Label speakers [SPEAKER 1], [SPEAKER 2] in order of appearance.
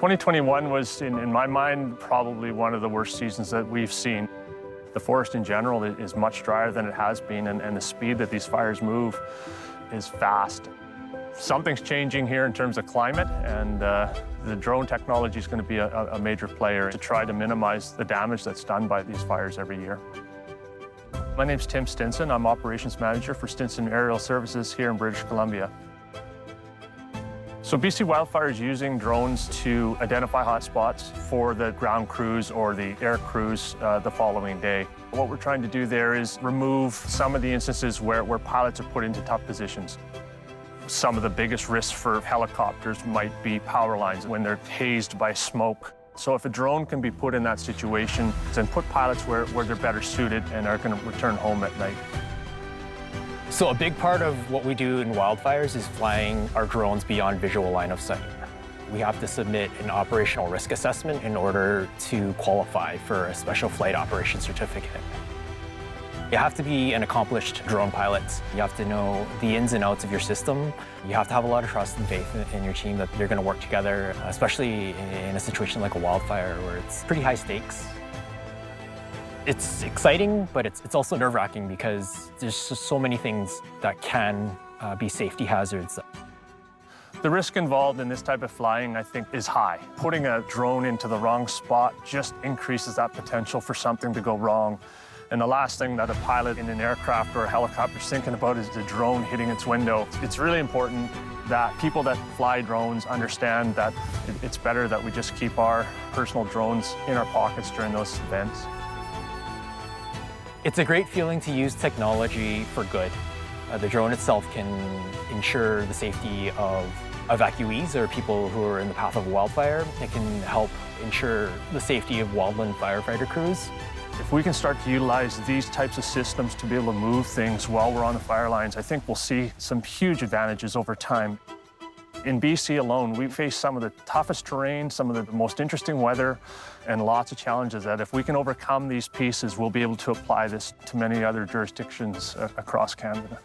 [SPEAKER 1] 2021 was, in my mind, probably one of the worst seasons that we've seen. The forest in general is much drier than it has been, and the speed that these fires move is fast. Something's changing here in terms of climate, and the drone technology is going to be a major player to try to minimize the damage that's done by these fires every year. My name's Tim Stinson. I'm Operations Manager for Stinson Aerial Services here in British Columbia. So BC Wildfire is using drones to identify hotspots for the ground crews or the air crews the following day. What we're trying to do there is remove some of the instances where pilots are put into tough positions. Some of the biggest risks for helicopters might be power lines when they're hazed by smoke. So if a drone can be put in that situation, then put pilots where they're better suited and are going to return home at night.
[SPEAKER 2] So a big part of what we do in wildfires is flying our drones beyond visual line of sight. We have to submit an operational risk assessment in order to qualify for a special flight operations certificate. You have to be an accomplished drone pilot. You have to know the ins and outs of your system. You have to have a lot of trust and faith in your team that they're going to work together, especially in a situation like a wildfire where it's pretty high stakes. It's exciting, but it's also nerve-wracking because there's just so many things that can be safety hazards.
[SPEAKER 1] The risk involved in this type of flying, I think, is high. Putting a drone into the wrong spot just increases that potential for something to go wrong. And the last thing that a pilot in an aircraft or a helicopter is thinking about is the drone hitting its window. It's really important that people that fly drones understand that it's better that we just keep our personal drones in our pockets during those events.
[SPEAKER 2] It's a great feeling to use technology for good. The drone itself can ensure the safety of evacuees or people who are in the path of a wildfire. It can help ensure the safety of wildland firefighter crews.
[SPEAKER 1] If we can start to utilize these types of systems to be able to move things while we're on the fire lines, I think we'll see some huge advantages over time. In BC alone, we face some of the toughest terrain, some of the most interesting weather, and lots of challenges that if we can overcome these pieces, we'll be able to apply this to many other jurisdictions across Canada.